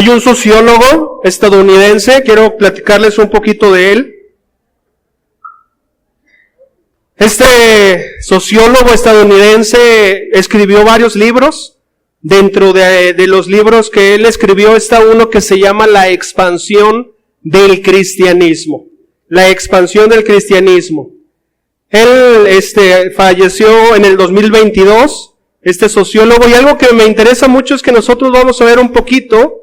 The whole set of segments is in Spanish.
Hay un sociólogo estadounidense, quiero platicarles un poquito de él. Este sociólogo estadounidense escribió varios libros. Dentro de los libros que él escribió está uno que se llama La expansión del cristianismo. La expansión del cristianismo. Él falleció en el 2022, este sociólogo, y algo que me interesa mucho es que nosotros vamos a ver un poquito,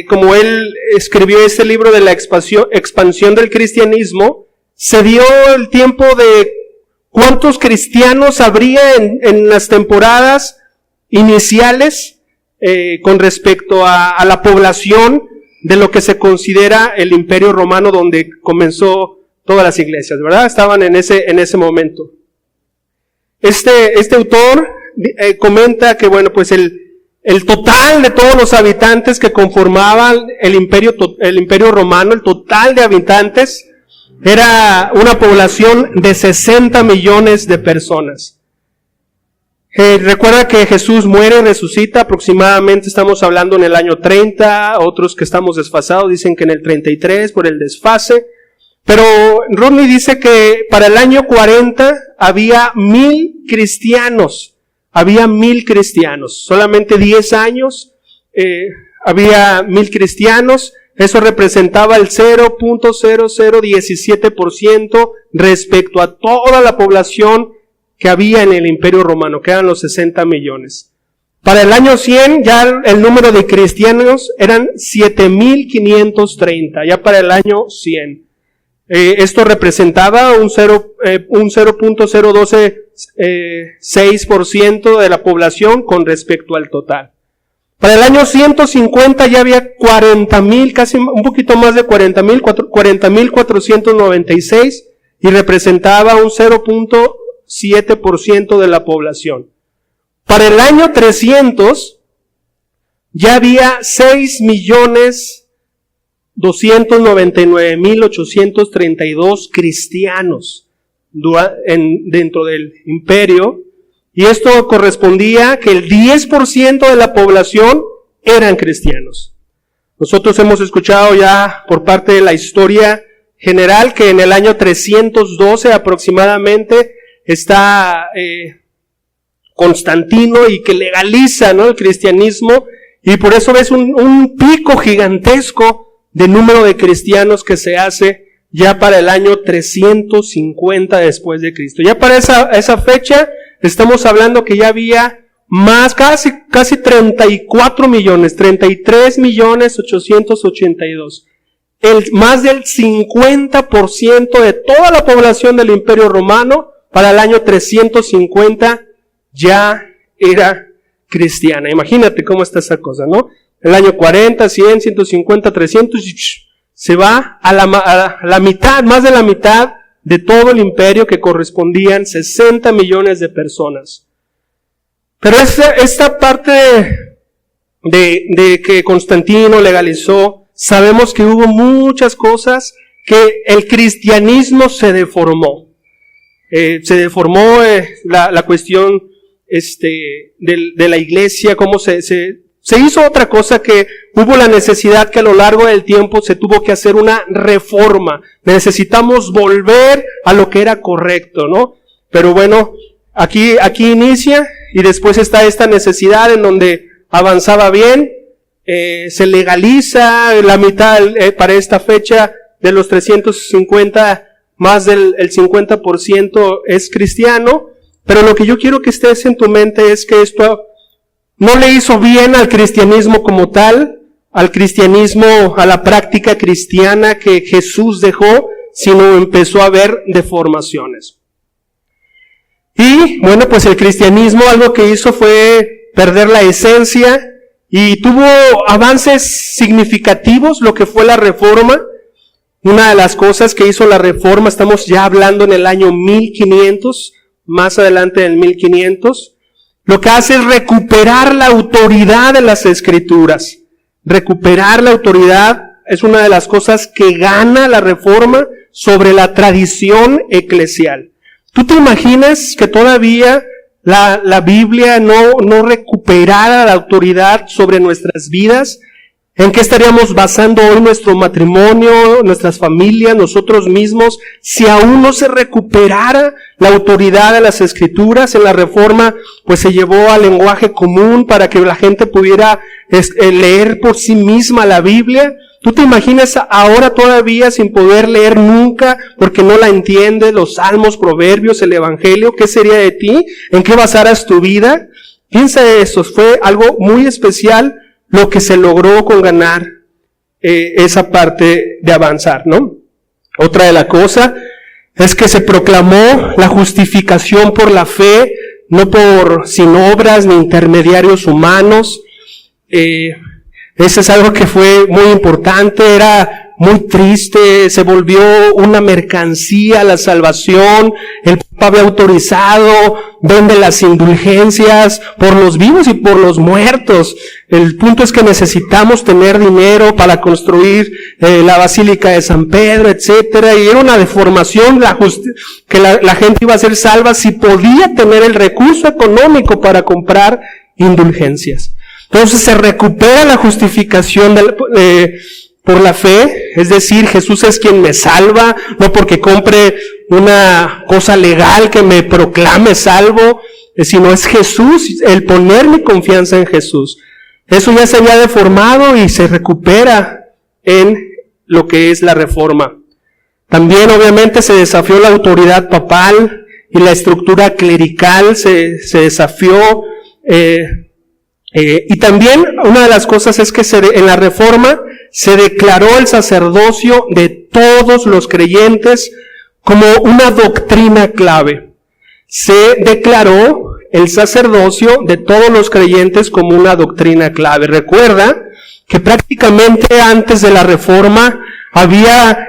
como él escribió este libro de la expansión del cristianismo, se dio el tiempo de cuántos cristianos habría en las temporadas iniciales con respecto a la población de lo que se considera el Imperio Romano, donde comenzó todas las iglesias, ¿verdad? Estaban en ese momento. Este autor comenta que, bueno, pues el total de todos los habitantes que conformaban el Imperio Romano, el total de habitantes, era una población de 60 millones de personas. Recuerda que Jesús muere y resucita, aproximadamente estamos hablando en el año 30, otros que estamos desfasados dicen que en el 33 por el desfase, pero Rodney dice que para el año 40 había 1,000 cristianos, solamente 10 años había 1,000 cristianos, eso representaba el 0.0017% respecto a toda la población que había en el Imperio Romano, que eran los 60 millones. Para el año 100 ya el número de cristianos eran 7,530, ya para el año 100. Esto representaba un 0.012,6% de la población con respecto al total. Para el año 150 ya había 40,000, casi un poquito más de 40,496 y representaba un 0.7% de la población. Para el año 300 ya había 6,299,832 cristianos dentro del imperio, y esto correspondía que el 10% de la población eran cristianos. Nosotros hemos escuchado ya por parte de la historia general que en el año 312 aproximadamente está Constantino y que legaliza, ¿no?, el cristianismo, y por eso ves un pico gigantesco de número de cristianos que se hace ya para el año 350 después de Cristo. Ya para esa fecha estamos hablando que ya había más, casi 34 millones, 33,882,000. Más del 50% de toda la población del Imperio Romano para el año 350 ya era cristiana. Imagínate cómo está esa cosa, ¿no? El año 40, 100, 150, 300, y se va a la mitad, más de la mitad de todo el imperio, que correspondían 60 millones de personas. Pero esta parte de que Constantino legalizó, sabemos que hubo muchas cosas que el cristianismo se deformó. La cuestión de la iglesia, cómo se hizo otra cosa, que hubo la necesidad que a lo largo del tiempo se tuvo que hacer una reforma. Necesitamos volver a lo que era correcto, ¿no? Pero bueno, aquí inicia, y después está esta necesidad en donde avanzaba bien, se legaliza la mitad, para esta fecha de los 350, más del 50% es cristiano. Pero lo que yo quiero que estés en tu mente es que esto no le hizo bien al cristianismo como tal, al cristianismo, a la práctica cristiana que Jesús dejó, sino empezó a haber deformaciones. Y bueno, pues el cristianismo algo que hizo fue perder la esencia, y tuvo avances significativos lo que fue la reforma. Una de las cosas que hizo la reforma, estamos ya hablando en el año 1500, más adelante del 1500, lo que hace es recuperar la autoridad de las Escrituras. Recuperar la autoridad es una de las cosas que gana la reforma sobre la tradición eclesial. ¿Tú te imaginas que todavía la Biblia no recuperara la autoridad sobre nuestras vidas? ¿En qué estaríamos basando hoy nuestro matrimonio, nuestras familias, nosotros mismos, si aún no se recuperara la autoridad de las Escrituras? En la Reforma, pues se llevó al lenguaje común para que la gente pudiera leer por sí misma la Biblia. ¿Tú te imaginas ahora todavía sin poder leer nunca porque no la entiendes, los salmos, proverbios, el evangelio? ¿Qué sería de ti? ¿En qué basaras tu vida? Piensa eso, fue algo muy especial lo que se logró con ganar esa parte de avanzar, ¿no? Otra de la cosa es que se proclamó la justificación por la fe, no por sin obras ni intermediarios humanos. Eso es algo que fue muy importante, era muy triste, se volvió una mercancía la salvación. El Papa había autorizado, vende las indulgencias por los vivos y por los muertos. El punto es que necesitamos tener dinero para construir la Basílica de San Pedro, etcétera. Y era una deformación que la gente iba a ser salva si podía tener el recurso económico para comprar indulgencias. Entonces se recupera la justificación por la fe, es decir, Jesús es quien me salva, no porque compre una cosa legal que me proclame salvo, sino es Jesús, el poner mi confianza en Jesús. Eso ya se había deformado y se recupera en lo que es la Reforma. También obviamente se desafió la autoridad papal y la estructura clerical se desafió. Y también una de las cosas es que en la Reforma se declaró el sacerdocio de todos los creyentes como una doctrina clave. Se declaró el sacerdocio de todos los creyentes como una doctrina clave. Recuerda que prácticamente antes de la Reforma había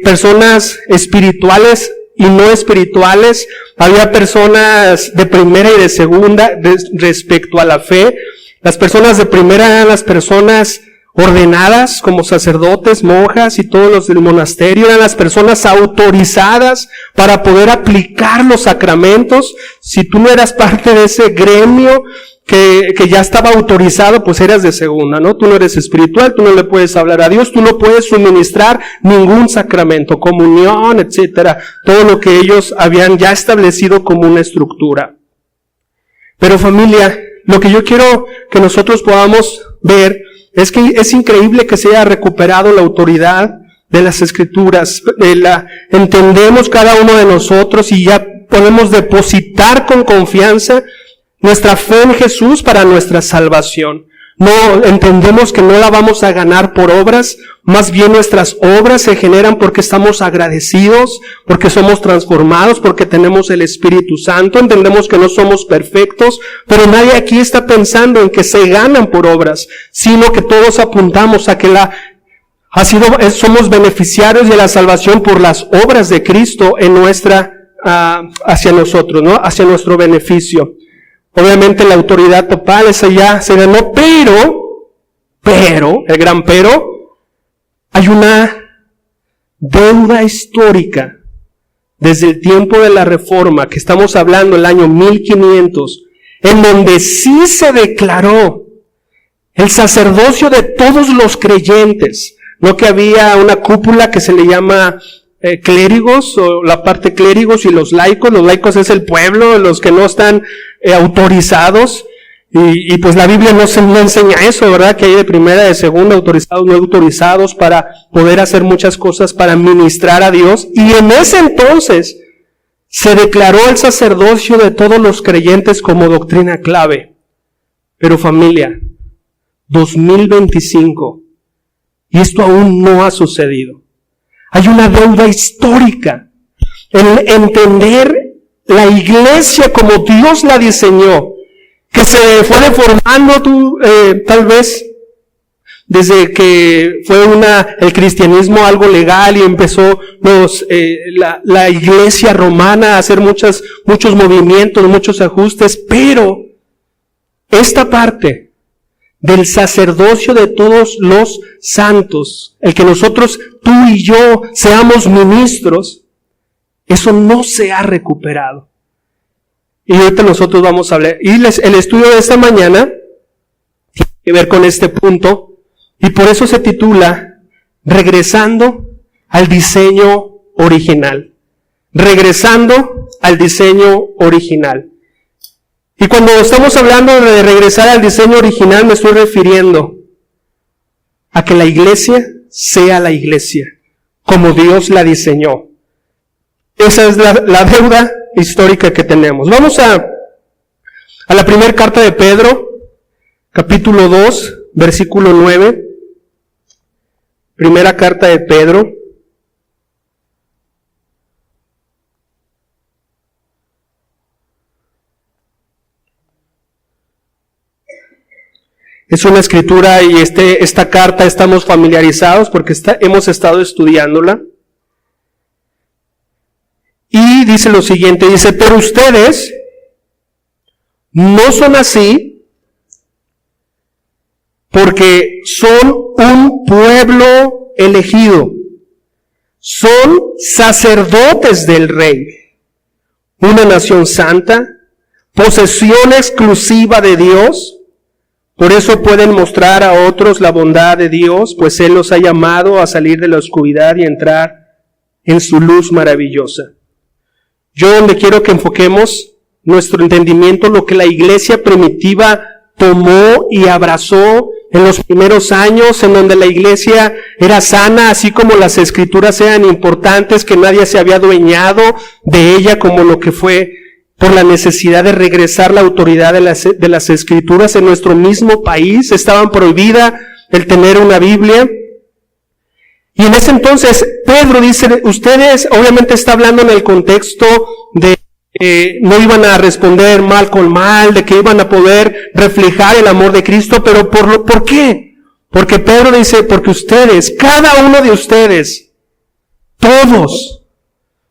personas espirituales y no espirituales, había personas de primera y de segunda respecto a la fe. Las personas de primera eran las personas ordenadas como sacerdotes, monjas y todos los del monasterio, eran las personas autorizadas para poder aplicar los sacramentos. Si tú no eras parte de ese gremio que ya estaba autorizado, pues eras de segunda, ¿no? Tú no eres espiritual, tú no le puedes hablar a Dios, tú no puedes suministrar ningún sacramento, comunión, etcétera, todo lo que ellos habían ya establecido como una estructura. Pero familia, lo que yo quiero que nosotros podamos ver es que es increíble que se haya recuperado la autoridad de las Escrituras. Entendemos cada uno de nosotros y ya podemos depositar con confianza nuestra fe en Jesús para nuestra salvación. No entendemos que no la vamos a ganar por obras, más bien nuestras obras se generan porque estamos agradecidos, porque somos transformados, porque tenemos el Espíritu Santo. Entendemos que no somos perfectos, pero nadie aquí está pensando en que se ganan por obras, sino que todos apuntamos a que somos beneficiarios de la salvación por las obras de Cristo en hacia nosotros, ¿no? Hacia nuestro beneficio. Obviamente la autoridad papal, esa ya se ganó, pero, el gran pero, hay una deuda histórica desde el tiempo de la Reforma, que estamos hablando el año 1500, en donde sí se declaró el sacerdocio de todos los creyentes, no que había una cúpula que se le llama clérigos, o la parte clérigos y los laicos es el pueblo, los que no están autorizados, y pues la Biblia no enseña eso, ¿verdad? Que hay de primera, de segunda, autorizados, no autorizados, para poder hacer muchas cosas para ministrar a Dios, y en ese entonces se declaró el sacerdocio de todos los creyentes como doctrina clave. Pero familia, 2025, y esto aún no ha sucedido. Hay una deuda histórica en entender la iglesia como Dios la diseñó, que se fue deformando tal vez desde que fue el cristianismo algo legal y empezó la iglesia romana a hacer muchos movimientos, muchos ajustes, pero esta parte del sacerdocio de todos los santos, el que nosotros, tú y yo, seamos ministros, eso no se ha recuperado. Y ahorita nosotros vamos a hablar. Y el estudio de esta mañana tiene que ver con este punto, Y por eso se titula Regresando al diseño original. Regresando al diseño original. Y cuando estamos hablando de regresar al diseño original, me estoy refiriendo a que la iglesia sea la iglesia, como Dios la diseñó. Esa es la deuda histórica que tenemos. Vamos a la primera carta de Pedro, capítulo 2, versículo 9. Primera carta de Pedro. Es una escritura y esta carta estamos familiarizados porque hemos estado estudiándola. Y dice lo siguiente, dice, pero ustedes no son así porque son un pueblo elegido, son sacerdotes del Rey, una nación santa, posesión exclusiva de Dios. Por eso pueden mostrar a otros la bondad de Dios, pues Él los ha llamado a salir de la oscuridad y entrar en su luz maravillosa. Yo donde quiero que enfoquemos nuestro entendimiento, lo que la iglesia primitiva tomó y abrazó en los primeros años, en donde la iglesia era sana, así como las escrituras eran importantes, que nadie se había adueñado de ella como lo que fue por la necesidad de regresar la autoridad de las escrituras en nuestro mismo país. Estaban prohibida el tener una Biblia. Y en ese entonces Pedro dice, ustedes, obviamente está hablando en el contexto de no iban a responder mal con mal, de que iban a poder reflejar el amor de Cristo, pero ¿por qué? Porque Pedro dice, porque ustedes, cada uno de ustedes, todos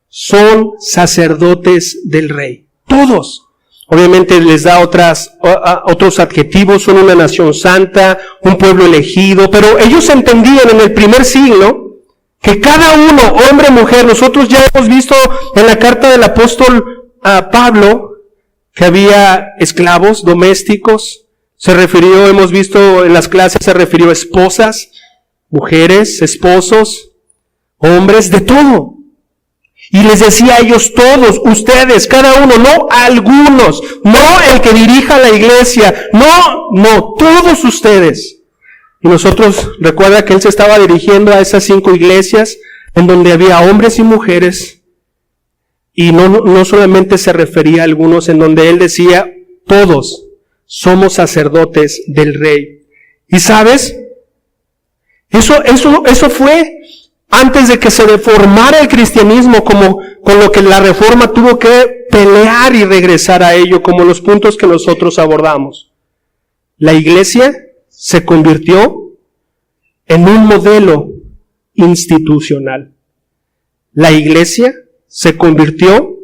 son sacerdotes del Rey. Todos. Obviamente les da otros adjetivos, son una nación santa, un pueblo elegido, pero ellos entendían en el primer siglo que cada uno, hombre, mujer, nosotros ya hemos visto en la carta del apóstol Pablo que había esclavos domésticos, hemos visto en las clases, se refirió a esposas, mujeres, esposos, hombres, de todo. Y les decía a ellos todos, ustedes, cada uno, no algunos, no el que dirija la iglesia, no, todos ustedes. Y nosotros, recuerda que él se estaba dirigiendo a esas 5 iglesias en donde había hombres y mujeres, y no solamente se refería a algunos, en donde él decía, todos somos sacerdotes del Rey. Y sabes, eso fue antes de que se deformara el cristianismo, como con lo que la reforma tuvo que pelear y regresar a ello, como los puntos que nosotros abordamos. La iglesia se convirtió en un modelo institucional. La iglesia se convirtió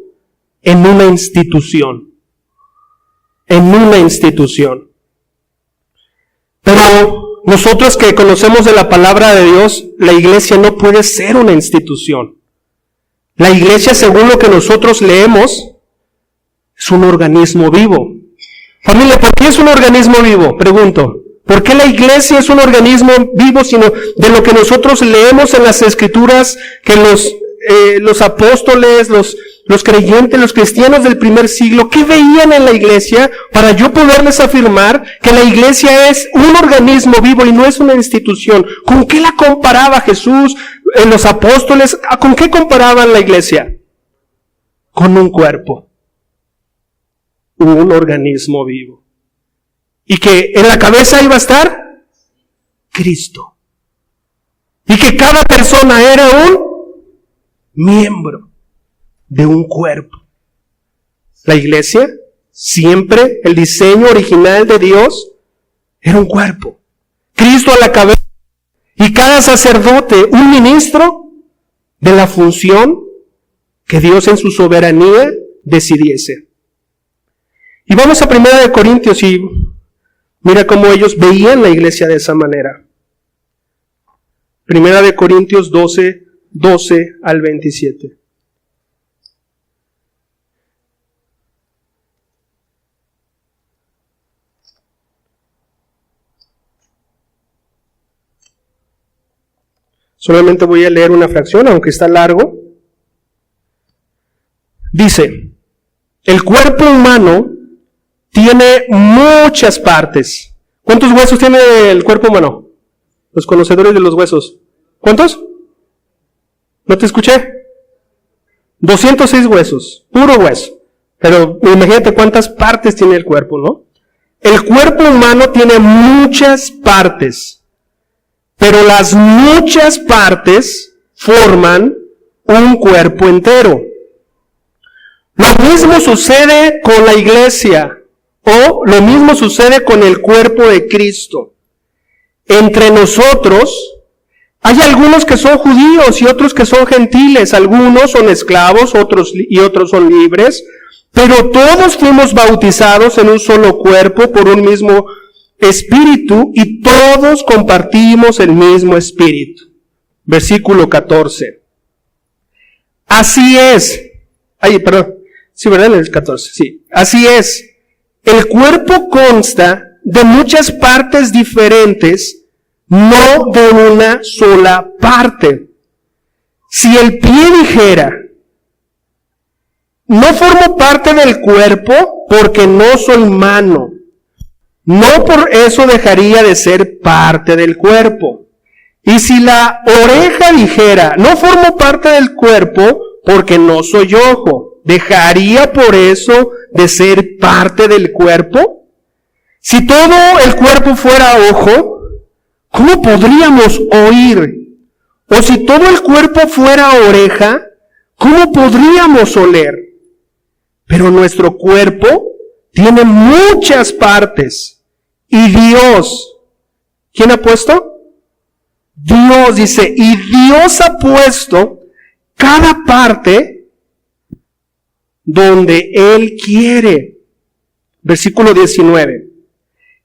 en una institución. En una institución. Pero nosotros que conocemos de la palabra de Dios, la iglesia no puede ser una institución. La iglesia, según lo que nosotros leemos, es un organismo vivo. Familia, ¿por qué es un organismo vivo? Pregunto. ¿Por qué la iglesia es un organismo vivo? Sino de lo que nosotros leemos en las escrituras, que los apóstoles, los creyentes, los cristianos del primer siglo, ¿qué veían en la iglesia para yo poderles afirmar que la iglesia es un organismo vivo y no es una institución? ¿Con qué la comparaba Jesús, los apóstoles? ¿Con qué comparaban la iglesia? Con un cuerpo, un organismo vivo. Y que en la cabeza iba a estar Cristo. Y que cada persona era un miembro de un cuerpo. La iglesia, siempre, el diseño original de Dios, era un cuerpo. Cristo a la cabeza. Y cada sacerdote, un ministro de la función que Dios en su soberanía decidiese. Y vamos a 1 Corintios y mira cómo ellos veían la iglesia de esa manera. 1 Corintios 12 al 27. Solamente voy a leer una fracción, aunque está largo. Dice, el cuerpo humano tiene muchas partes. ¿Cuántos huesos tiene el cuerpo humano? Los conocedores de los huesos. ¿Cuántos? ¿No te escuché? 206 huesos, puro hueso. Pero imagínate cuántas partes tiene el cuerpo, ¿no? El cuerpo humano tiene muchas partes, pero las muchas partes forman un cuerpo entero. Lo mismo sucede con la iglesia, o lo mismo sucede con el cuerpo de Cristo. Entre nosotros hay algunos que son judíos y otros que son gentiles, algunos son esclavos, otros son libres, pero todos fuimos bautizados en un solo cuerpo por un mismo espíritu y todos compartimos el mismo espíritu. Versículo 14. Así es. Sí, ¿verdad? En el 14, sí. Así es. El cuerpo consta de muchas partes diferentes, no de una sola parte. Si el pie dijera, no formo parte del cuerpo porque no soy mano, no por eso dejaría de ser parte del cuerpo. Y si la oreja dijera, no formo parte del cuerpo porque no soy ojo, ¿dejaría por eso de ser parte del cuerpo? Si todo el cuerpo fuera ojo, ¿cómo podríamos oír? O si todo el cuerpo fuera oreja, ¿cómo podríamos oler? Pero nuestro cuerpo tiene muchas partes. Y Dios, ¿quién ha puesto? Dios dice, y Dios ha puesto cada parte donde Él quiere. Versículo 19.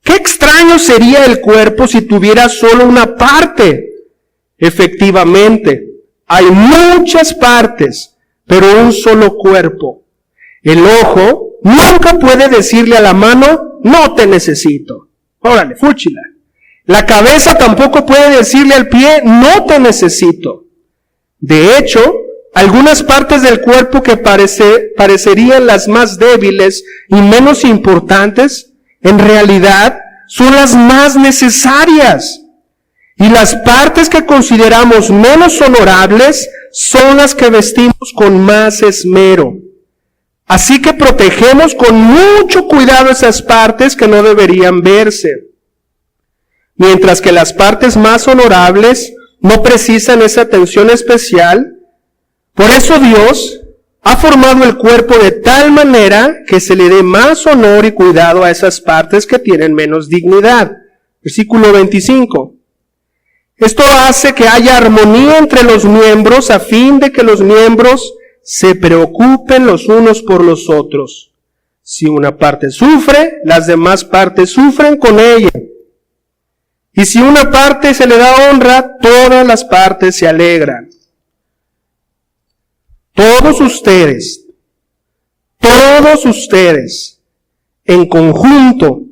¿Qué extraño sería el cuerpo si tuviera solo una parte? Efectivamente, hay muchas partes, pero un solo cuerpo. El ojo nunca puede decirle a la mano, no te necesito. Órale, fúchila. La cabeza tampoco puede decirle al pie, no te necesito. De hecho, algunas partes del cuerpo que parecerían las más débiles y menos importantes, en realidad son las más necesarias. Y las partes que consideramos menos honorables son las que vestimos con más esmero. Así que protegemos con mucho cuidado esas partes que no deberían verse. Mientras que las partes más honorables no precisan esa atención especial, por eso Dios ha formado el cuerpo de tal manera que se le dé más honor y cuidado a esas partes que tienen menos dignidad. Versículo 25. Esto hace que haya armonía entre los miembros a fin de que los miembros se preocupen los unos por los otros. Si una parte sufre, las demás partes sufren con ella. Y si una parte se le da honra, todas las partes se alegran. Todos ustedes, en conjunto,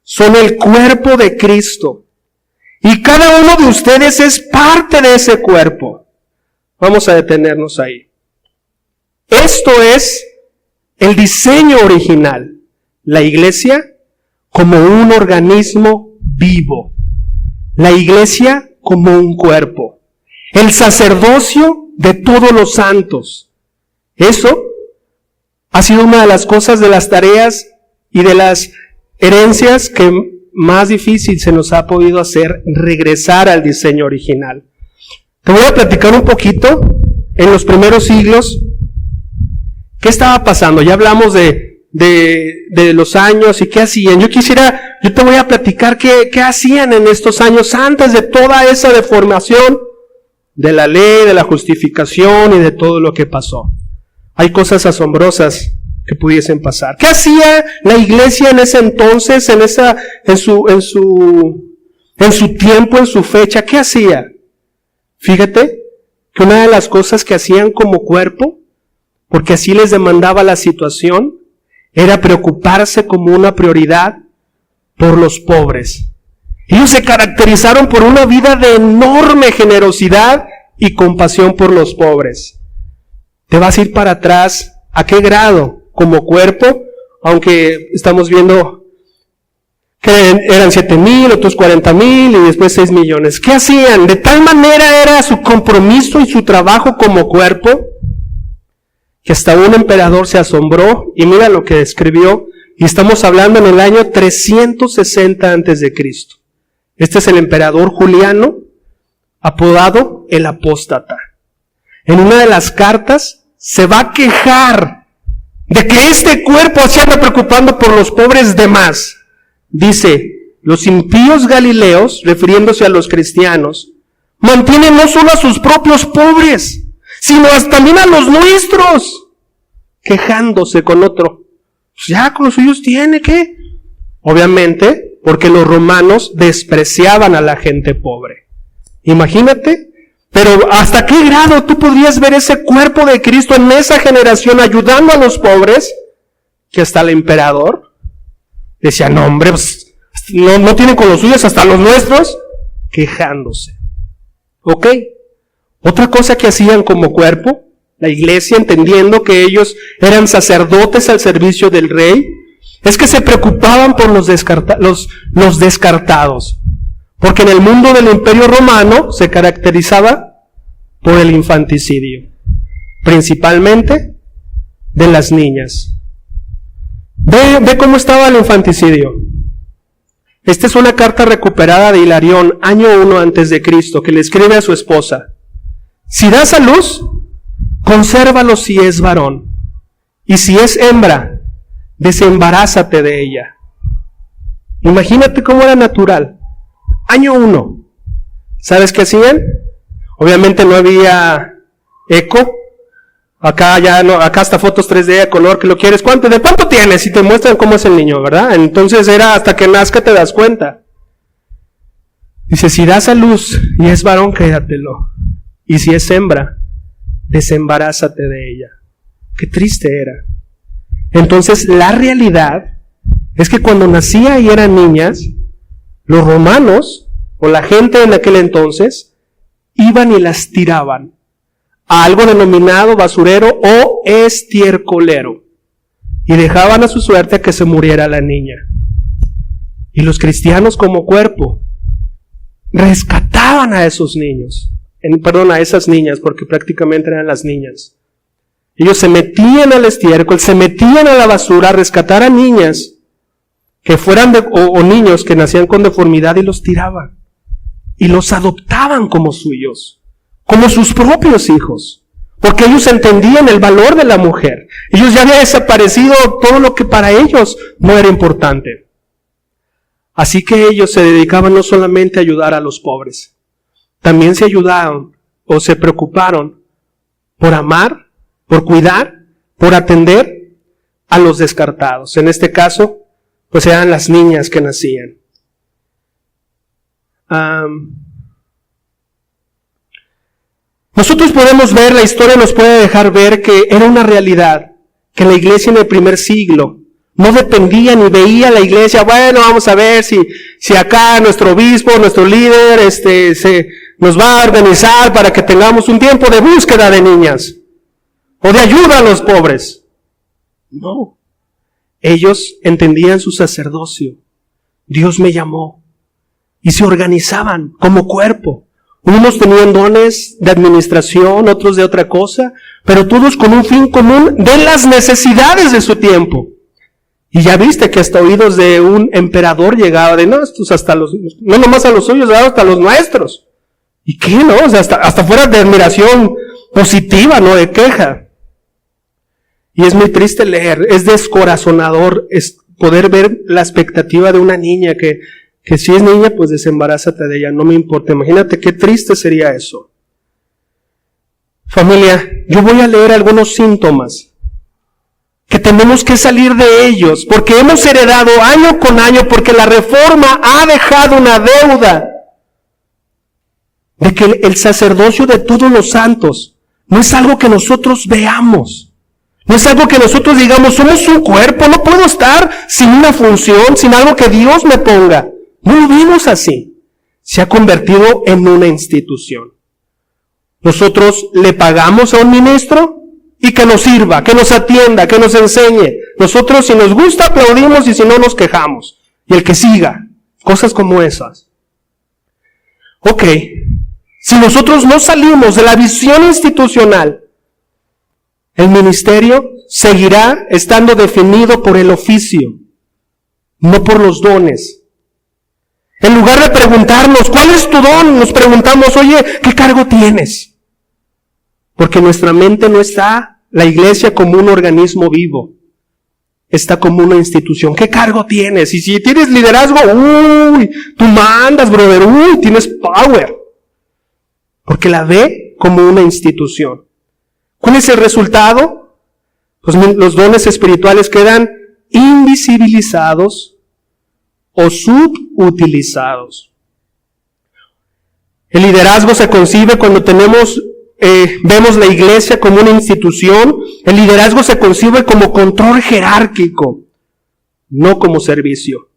son el cuerpo de Cristo. Y cada uno de ustedes es parte de ese cuerpo. Vamos a detenernos ahí. Esto es el diseño original. La iglesia como un organismo vivo. La iglesia como un cuerpo. El sacerdocio de todos los santos. Eso ha sido una de las cosas, de las tareas y de las herencias que más difícil se nos ha podido hacer, regresar al diseño original. Te voy a platicar un poquito en los primeros siglos. ¿Qué estaba pasando? Ya hablamos de los años y qué hacían. Yo te voy a platicar qué hacían en estos años antes de toda esa deformación de la ley, de la justificación y de todo lo que pasó. Hay cosas asombrosas que pudiesen pasar. ¿Qué hacía la iglesia en ese entonces, en su tiempo, en su fecha? ¿Qué hacía? Fíjate que una de las cosas que hacían como cuerpo, porque así les demandaba la situación, era preocuparse como una prioridad por los pobres. Ellos se caracterizaron por una vida de enorme generosidad y compasión por los pobres. Te vas a ir para atrás, ¿a qué grado? Como cuerpo, aunque estamos viendo que eran 7,000, otros 40,000 y después 6 millones. ¿Qué hacían? De tal manera era su compromiso y su trabajo como cuerpo, que hasta un emperador se asombró, y mira lo que escribió, y estamos hablando en el año 360 a.C. Este es el emperador Juliano, apodado el Apóstata. En una de las cartas se va a quejar de que este cuerpo se anda preocupando por los pobres de más. Dice, los impíos galileos, refiriéndose a los cristianos, mantienen no solo a sus propios pobres, sino también a los nuestros, quejándose con otro. Pues ya con los suyos tiene, ¿qué? Obviamente, porque los romanos despreciaban a la gente pobre. Imagínate, pero ¿hasta qué grado tú podrías ver ese cuerpo de Cristo en esa generación ayudando a los pobres? Que hasta el emperador decía, no hombre, pues, no tienen con los suyos hasta los nuestros, quejándose. ¿Ok? Otra cosa que hacían como cuerpo, la iglesia, entendiendo que ellos eran sacerdotes al servicio del rey, es que se preocupaban por los descartados. Porque en el mundo del Imperio Romano se caracterizaba por el infanticidio, principalmente de las niñas. Ve cómo estaba el infanticidio. Esta es una carta recuperada de Hilarión, año 1 a.C., que le escribe a su esposa. Si das a luz, consérvalo si es varón, y si es hembra, desembarázate de ella. Imagínate cómo era natural. Año 1. ¿Sabes qué hacían? Obviamente no había eco. Acá ya no, acá hasta fotos 3D a color, que lo quieres. ¿De cuánto tienes? Y te muestran cómo es el niño, ¿verdad? Entonces era hasta que nazca te das cuenta. Dice, si das a luz y es varón, quédatelo. Y si es hembra, desembarázate de ella. Qué triste era. Entonces la realidad es que cuando nacía y eran niñas, los romanos, o la gente en aquel entonces, iban y las tiraban a algo denominado basurero o estiércolero, y dejaban a su suerte que se muriera la niña. Y los cristianos como cuerpo rescataban a esos niños, a esas niñas, porque prácticamente eran las niñas. Ellos se metían al estiércol, se metían a la basura a rescatar a niñas que fueran o niños que nacían con deformidad, y los tiraban y los adoptaban como suyos, como sus propios hijos, porque ellos entendían el valor de la mujer. Ellos ya había desaparecido todo lo que para ellos no era importante. Así que ellos se dedicaban no solamente a ayudar a los pobres, también se ayudaron o se preocuparon por amar, por cuidar, por atender a los descartados. En este caso, pues eran las niñas que nacían. Nosotros podemos ver, la historia nos puede dejar ver que era una realidad, que la iglesia en el primer siglo no dependía ni veía la iglesia, bueno, vamos a ver si acá nuestro obispo, nuestro líder, se nos va a organizar para que tengamos un tiempo de búsqueda de niñas, o de ayuda a los pobres. No. Ellos entendían su sacerdocio. Dios me llamó. Y se organizaban como cuerpo. Unos tenían dones de administración, otros de otra cosa, pero todos con un fin común de las necesidades de su tiempo. Y ya viste que hasta oídos de un emperador llegaba de, no, estos hasta no nomás a los suyos, hasta los nuestros. ¿Y qué, no? O sea, hasta fuera de admiración positiva, no de queja. Y es muy triste leer, es descorazonador poder ver la expectativa de una niña que si es niña, pues desembarázate de ella, no me importa. Imagínate qué triste sería eso. Familia, yo voy a leer algunos síntomas que tenemos que salir de ellos, porque hemos heredado año con año, porque la reforma ha dejado una deuda de que el sacerdocio de todos los santos no es algo que nosotros veamos. No es algo que nosotros digamos, somos un cuerpo, no puedo estar sin una función, sin algo que Dios me ponga. No lo vemos así. Se ha convertido en una institución. Nosotros le pagamos a un ministro y que nos sirva, que nos atienda, que nos enseñe. Nosotros, si nos gusta, aplaudimos, y si no, nos quejamos. Y el que siga. Cosas como esas. Ok. Si nosotros no salimos de la visión institucional, el ministerio seguirá estando definido por el oficio, no por los dones. En lugar de preguntarnos, ¿cuál es tu don?, nos preguntamos, oye, ¿qué cargo tienes? Porque nuestra mente no está la iglesia como un organismo vivo, está como una institución. ¿Qué cargo tienes? Y si tienes liderazgo, tú mandas, brother, tienes power. Porque la ve como una institución. ¿Cuál es el resultado? Pues los dones espirituales quedan invisibilizados o subutilizados. El liderazgo se concibe cuando vemos la iglesia como una institución. El liderazgo se concibe como control jerárquico, no como servicio.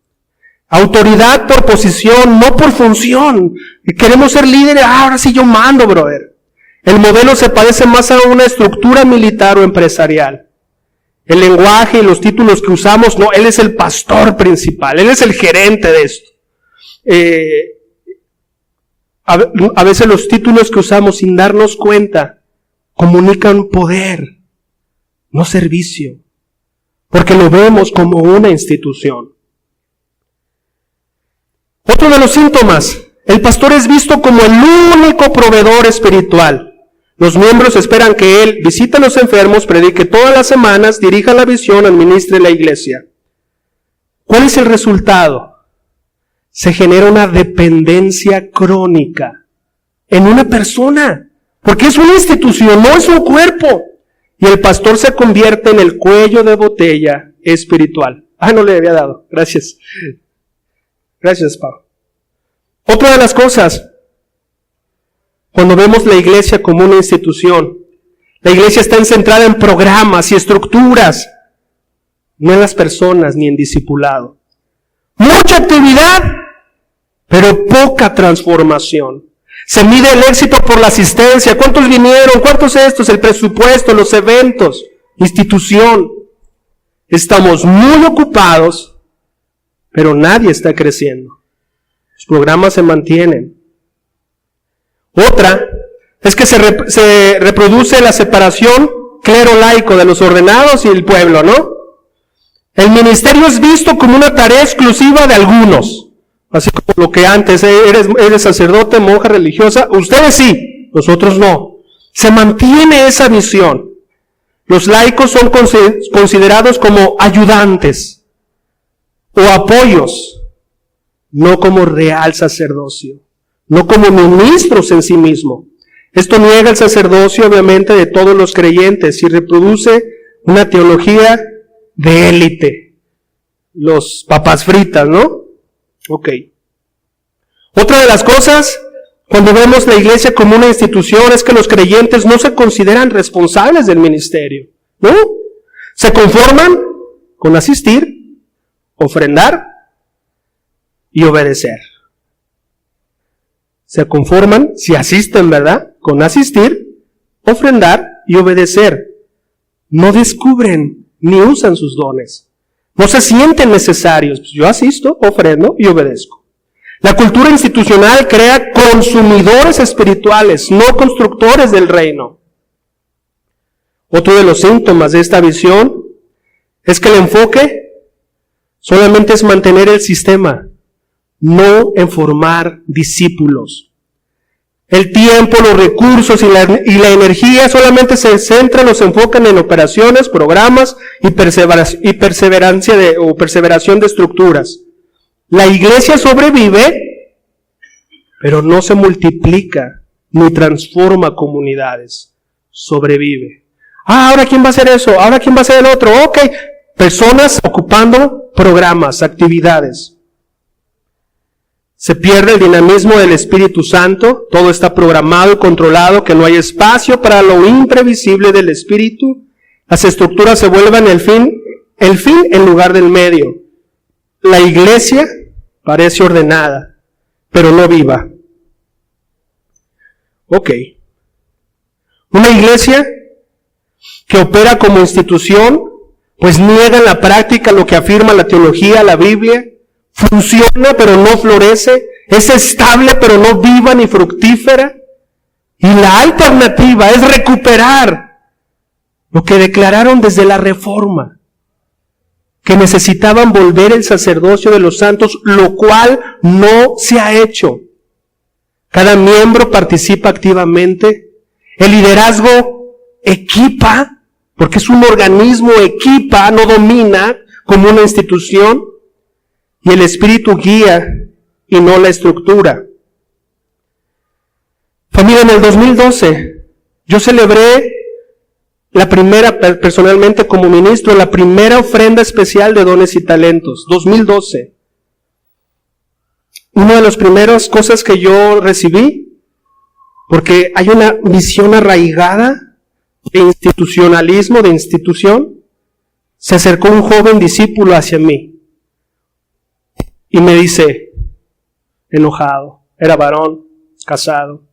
Autoridad por posición, no por función. Queremos ser líderes, ahora sí yo mando, brother. El modelo se parece más a una estructura militar o empresarial. El lenguaje y los títulos que usamos, no, él es el pastor principal, él es el gerente de esto. A veces los títulos que usamos sin darnos cuenta comunican poder, no servicio, porque lo vemos como una institución. Otro de los síntomas, el pastor es visto como el único proveedor espiritual. Los miembros esperan que él visite a los enfermos, predique todas las semanas, dirija la visión, administre la iglesia. ¿Cuál es el resultado? Se genera una dependencia crónica en una persona, porque es una institución, no es un cuerpo. Y el pastor se convierte en el cuello de botella espiritual. No le había dado. Gracias. Gracias, Pablo. Otra de las cosas, cuando vemos la iglesia como una institución, la iglesia está centrada en programas y estructuras, no en las personas ni en discipulado. Mucha actividad, pero poca transformación. Se mide el éxito por la asistencia. ¿Cuántos vinieron? ¿Cuántos estos? El presupuesto, los eventos, institución. Estamos muy ocupados, pero nadie está creciendo. Los programas se mantienen. Otra es que se reproduce la separación clero-laico de los ordenados y el pueblo, ¿no? El ministerio es visto como una tarea exclusiva de algunos. Así como lo que antes, eres sacerdote, monja religiosa, ustedes sí, nosotros no. Se mantiene esa visión. Los laicos son considerados como ayudantes o apoyos, no como real sacerdocio, no como ministros en sí mismo. Esto niega el sacerdocio, obviamente, de todos los creyentes y reproduce una teología de élite. Los papas fritas, ¿no? Ok. Otra de las cosas, cuando vemos la iglesia como una institución, es que los creyentes no se consideran responsables del ministerio, ¿no? Se conforman con asistir, ofrendar y obedecer. Se conforman, si asisten, ¿verdad?, con asistir, ofrendar y obedecer. No descubren ni usan sus dones. No se sienten necesarios. Pues yo asisto, ofrendo y obedezco. La cultura institucional crea consumidores espirituales, no constructores del reino. Otro de los síntomas de esta visión es que el enfoque solamente es mantener el sistema, no en formar discípulos. El tiempo, los recursos y la energía solamente se centran o se enfocan en operaciones, programas y perseverancia perseveración de estructuras. La iglesia sobrevive, pero no se multiplica ni transforma comunidades. Sobrevive. Ahora ¿quién va a hacer eso? Ahora ¿quién va a hacer el otro? Ok, personas ocupando programas, actividades. Se pierde el dinamismo del Espíritu Santo, todo está programado y controlado, que no hay espacio para lo imprevisible del Espíritu. Las estructuras se vuelven el fin en lugar del medio. La iglesia parece ordenada, pero no viva. Ok. Una iglesia que opera como institución, pues niega en la práctica lo que afirma la teología, la Biblia, funciona pero no florece, es estable pero no viva ni fructífera. Y la alternativa es recuperar lo que declararon desde la Reforma, que necesitaban volver el sacerdocio de los santos, lo cual no se ha hecho. Cada miembro participa activamente, el liderazgo equipa, porque es un organismo, equipa, no domina como una institución, y el Espíritu guía y no la estructura. Familia, en el 2012, yo celebré la primera, personalmente como ministro, la primera ofrenda especial de dones y talentos, 2012. Una de las primeras cosas que yo recibí, porque hay una visión arraigada de institucionalismo, de institución, se acercó un joven discípulo hacia mí y me dice, enojado, era varón, casado: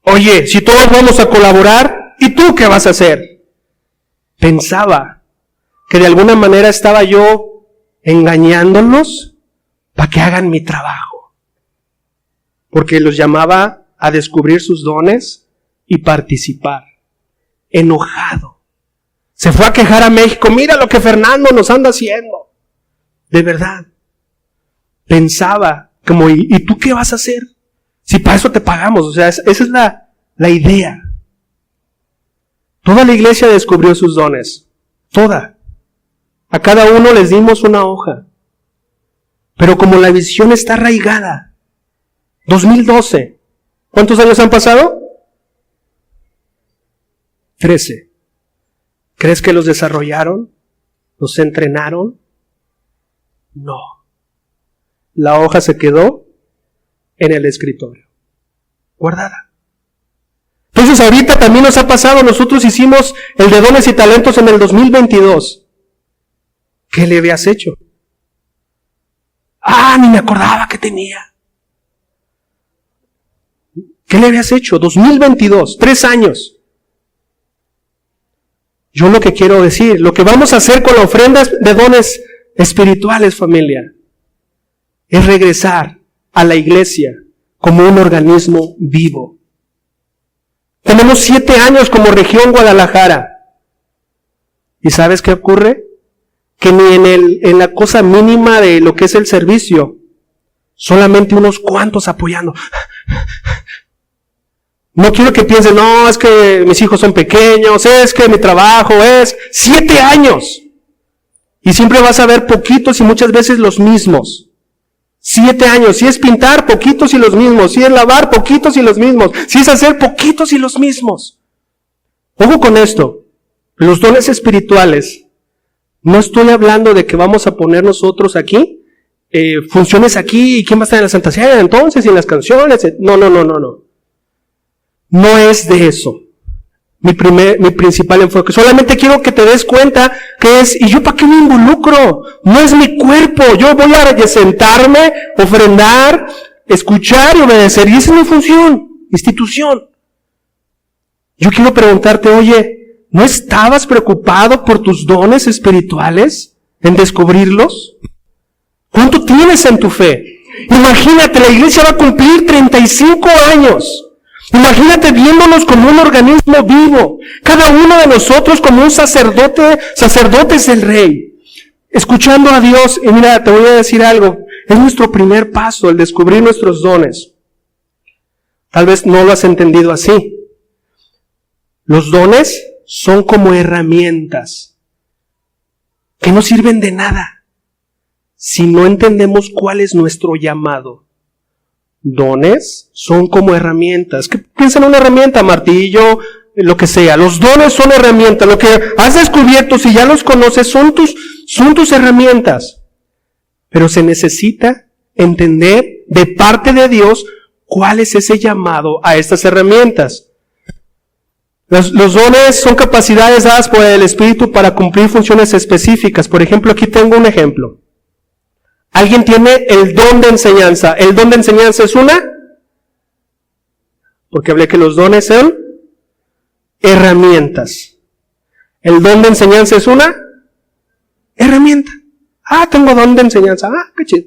oye, si todos vamos a colaborar, ¿y tú qué vas a hacer? Pensaba que de alguna manera estaba yo engañándolos para que hagan mi trabajo, porque los llamaba a descubrir sus dones y participar. Enojado. Se fue a quejar a México: mira lo que Fernando nos anda haciendo. De verdad. Pensaba como, ¿y tú qué vas a hacer? Si para eso te pagamos. O sea, esa es la idea. Toda la iglesia descubrió sus dones. Toda. A cada uno les dimos una hoja. Pero como la visión está arraigada, 2012, ¿cuántos años han pasado? 13. ¿Crees que los desarrollaron? ¿Los entrenaron? No. La hoja se quedó en el escritorio, guardada. Entonces ahorita también nos ha pasado, nosotros hicimos el de dones y talentos en el 2022. ¿Qué le habías hecho? Ni me acordaba que tenía. ¿Qué le habías hecho? 2022, 3 años. Yo lo que quiero decir, lo que vamos a hacer con la ofrenda de dones espirituales, familia, es regresar a la iglesia como un organismo vivo. Tenemos 7 años como región Guadalajara. ¿Y sabes qué ocurre? Que ni en la cosa mínima de lo que es el servicio, solamente unos cuantos apoyando. No quiero que piensen, no, es que mis hijos son pequeños, es que mi trabajo es 7 años. Y siempre vas a ver poquitos y muchas veces los mismos. 7 años. Si es pintar, poquitos y los mismos. Si es lavar, poquitos y los mismos. Si es hacer, poquitos y los mismos. Ojo con esto. Los dones espirituales, no estoy hablando de que vamos a poner nosotros aquí, funciones aquí, y quién va a estar en la Santa Cena entonces, y en las canciones. No. No es de eso. Mi principal enfoque. Solamente quiero que te des cuenta que es, ¿y yo para qué me involucro? No es mi cuerpo. Yo voy a sentarme, ofrendar, escuchar y obedecer. Y esa es mi función, institución. Yo quiero preguntarte, oye, ¿no estabas preocupado por tus dones espirituales? ¿En descubrirlos? ¿Cuánto tienes en tu fe? Imagínate, la iglesia va a cumplir 35 años. Imagínate viéndonos como un organismo vivo, cada uno de nosotros como un sacerdotes del Rey, escuchando a Dios. Y mira, te voy a decir algo, es nuestro primer paso, el descubrir nuestros dones. Tal vez no lo has entendido así. Los dones son como herramientas que no sirven de nada si no entendemos cuál es nuestro llamado. Dones son como herramientas. ¿Qué piensa en una herramienta? Martillo, lo que sea. Los dones son herramientas. Lo que has descubierto, si ya los conoces, son tus herramientas. Pero se necesita entender de parte de Dios cuál es ese llamado a estas herramientas. Los dones son capacidades dadas por el Espíritu para cumplir funciones específicas. Por ejemplo, aquí tengo un ejemplo. Alguien tiene el don de enseñanza. ¿El don de enseñanza es una? Porque hablé que los dones son herramientas. ¿El don de enseñanza es una? Herramienta. Tengo don de enseñanza. Qué chido.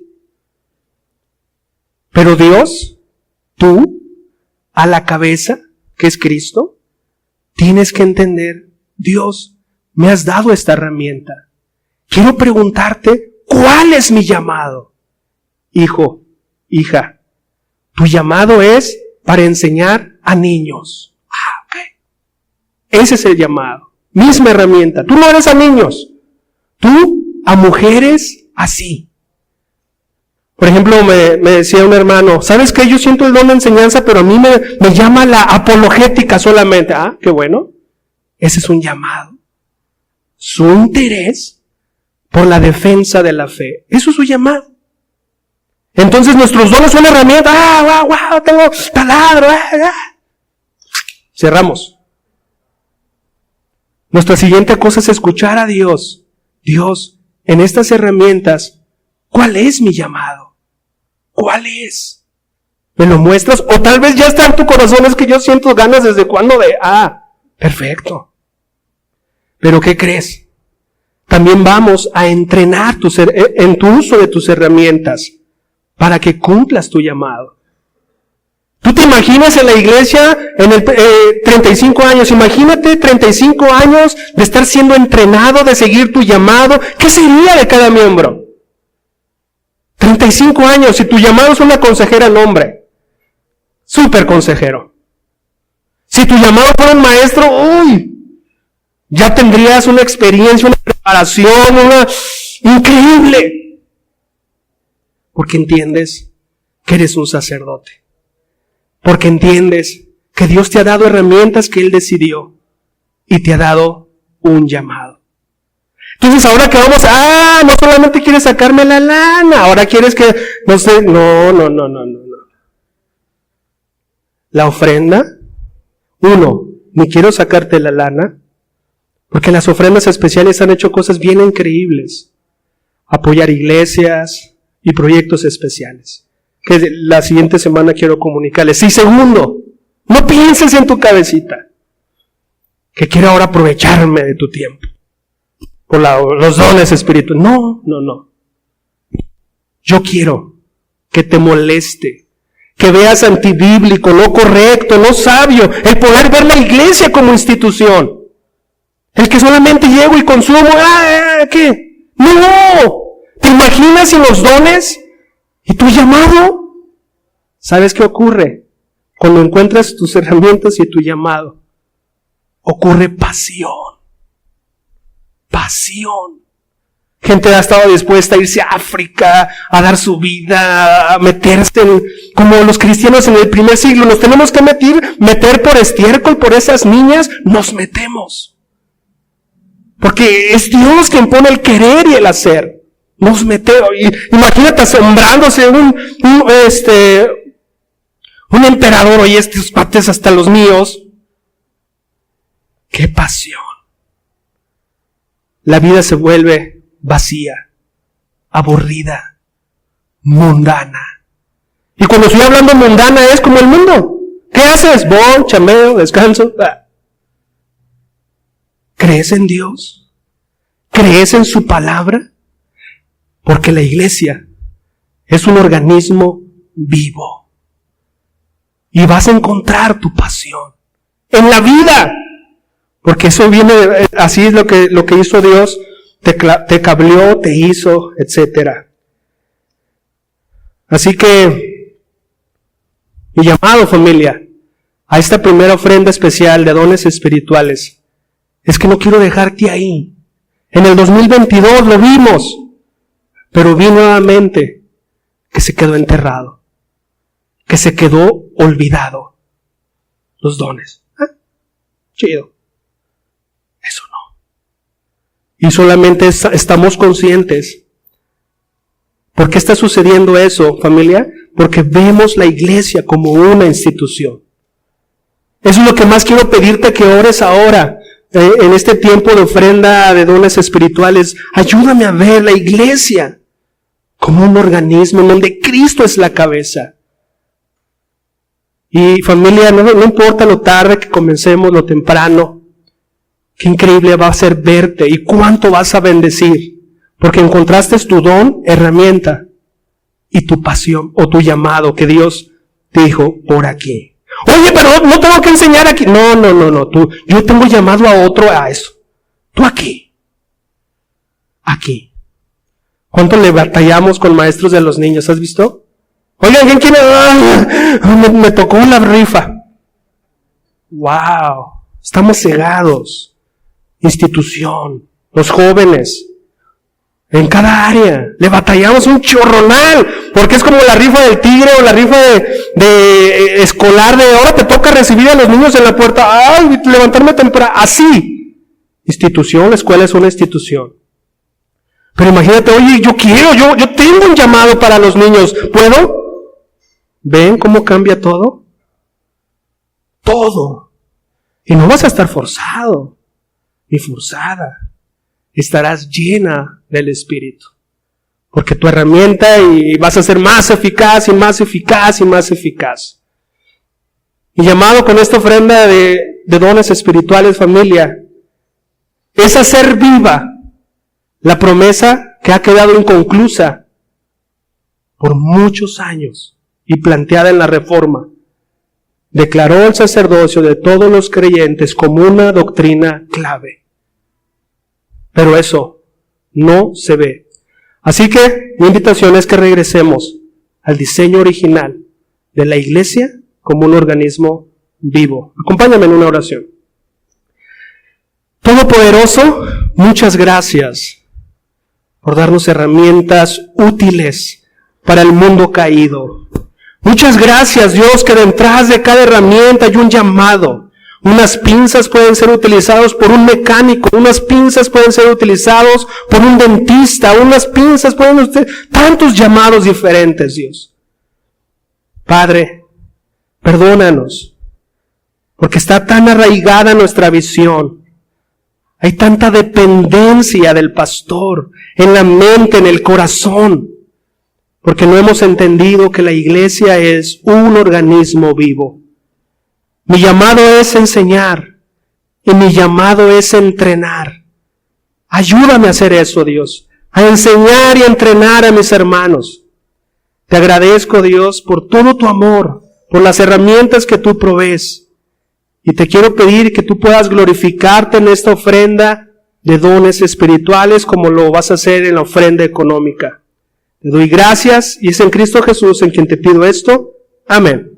Pero Dios, tú, a la cabeza, que es Cristo, tienes que entender, Dios, me has dado esta herramienta. Quiero preguntarte, ¿cuál es mi llamado? Hijo, hija, tu llamado es para enseñar a niños. Ok. Ese es el llamado. Misma herramienta. Tú no eres a niños. Tú a mujeres así. Por ejemplo, me decía un hermano, ¿sabes qué? Yo siento el don de enseñanza, pero a mí me llama la apologética solamente. Qué bueno. Ese es un llamado. Su interés por la defensa de la fe. Eso es su llamado. Entonces nuestros dones son herramientas. Wow, tengo taladro. Cerramos. Nuestra siguiente cosa es escuchar a Dios. Dios, en estas herramientas, ¿cuál es mi llamado? ¿Cuál es? ¿Me lo muestras? O tal vez ya está en tu corazón, es que yo siento ganas desde cuando de, perfecto. Pero ¿qué crees? También vamos a entrenar en tu uso de tus herramientas para que cumplas tu llamado. Tú te imaginas en la iglesia en el 35 años, imagínate 35 años de estar siendo entrenado, de seguir tu llamado. ¿Qué sería de cada miembro? 35 años, si tu llamado es una consejera al hombre, súper consejero. Si tu llamado fuera un maestro, ya tendrías una experiencia, una preparación, increíble. Porque entiendes que eres un sacerdote. Porque entiendes que Dios te ha dado herramientas que Él decidió y te ha dado un llamado. Entonces ahora que vamos, no solamente quieres sacarme la lana, ahora quieres que, no. La ofrenda, ni quiero sacarte la lana, porque las ofrendas especiales han hecho cosas bien increíbles. Apoyar iglesias y proyectos especiales, que la siguiente semana quiero comunicarles. Y segundo, no pienses en tu cabecita, que quiero ahora aprovecharme de tu tiempo por los dones espirituales. No. Yo quiero que te moleste, que veas antibíblico, no correcto, no sabio, el poder ver la iglesia como institución. El que solamente llego y consumo, ¿qué? No. ¿Te imaginas sin los dones y tu llamado? ¿Sabes qué ocurre? Cuando encuentras tus herramientas y tu llamado, ocurre pasión. Gente ha estado dispuesta a irse a África, a dar su vida, a meterse como los cristianos en el primer siglo. Nos tenemos que meter por estiércol, por esas niñas, nos metemos. Porque es Dios quien pone el querer y el hacer. Nos metemos. Imagínate asombrándose un emperador, oye, estos pates hasta los míos. ¡Qué pasión! La vida se vuelve vacía, aburrida, mundana. Y cuando estoy hablando mundana es como el mundo. ¿Qué haces? Voy, chameo, descanso. ¿Crees en Dios? ¿Crees en su palabra? Porque la iglesia es un organismo vivo. Y vas a encontrar tu pasión en la vida. Porque eso viene, así es lo que hizo Dios, te cableó, te hizo, etc. Así que, mi llamado, familia, a esta primera ofrenda especial de dones espirituales, es que no quiero dejarte ahí. En el 2022 lo vimos, pero vi nuevamente que se quedó enterrado, que se quedó olvidado. Los dones. Chido. Eso no. Y solamente estamos conscientes. ¿Por qué está sucediendo eso, familia? Porque vemos la iglesia como una institución. Eso es lo que más quiero pedirte que ores ahora. En este tiempo de ofrenda de dones espirituales, ayúdame a ver la iglesia como un organismo en donde Cristo es la cabeza. Y familia, no importa lo tarde que comencemos, lo temprano, qué increíble va a ser verte y cuánto vas a bendecir, porque encontraste tu don, herramienta y tu pasión o tu llamado que Dios te dijo por aquí. Oye, pero no tengo que enseñar aquí. No. Yo tengo llamado a otro a eso. Tú aquí. Aquí. ¿Cuánto le batallamos con maestros de los niños? ¿Has visto? Oigan, ¿quién quiere? Me tocó la rifa. Wow. Estamos cegados. Institución. Los jóvenes. En cada área. Le batallamos un chorronal. Porque es como la rifa del tigre o la rifa de escolar de ahora te toca recibir a los niños en la puerta. Ay, levantarme temprano. Así. Institución, la escuela es una institución. Pero imagínate, oye, yo tengo un llamado para los niños. ¿Puedo? ¿Ven cómo cambia todo? Todo. Y no vas a estar forzado, ni forzada. Estarás llena del Espíritu. Porque tu herramienta y vas a ser más eficaz y más eficaz y más eficaz. Mi llamado con esta ofrenda de dones espirituales, familia, es hacer viva la promesa que ha quedado inconclusa por muchos años y planteada en la Reforma. Declaró el sacerdocio de todos los creyentes como una doctrina clave. Pero eso no se ve. Así que mi invitación es que regresemos al diseño original de la iglesia como un organismo vivo. Acompáñame en una oración. Todopoderoso, muchas gracias por darnos herramientas útiles para el mundo caído. Muchas gracias, Dios, que detrás de cada herramienta hay un llamado. Unas pinzas pueden ser utilizadas por un mecánico, unas pinzas pueden ser utilizadas por un dentista, unas pinzas pueden ser tantos llamados diferentes, Dios. Padre, perdónanos, porque está tan arraigada nuestra visión. Hay tanta dependencia del pastor en la mente, en el corazón, porque no hemos entendido que la iglesia es un organismo vivo. Mi llamado es enseñar y mi llamado es entrenar. Ayúdame a hacer eso, Dios, a enseñar y a entrenar a mis hermanos. Te agradezco, Dios, por todo tu amor, por las herramientas que tú provees. Y te quiero pedir que tú puedas glorificarte en esta ofrenda de dones espirituales como lo vas a hacer en la ofrenda económica. Te doy gracias y es en Cristo Jesús en quien te pido esto. Amén.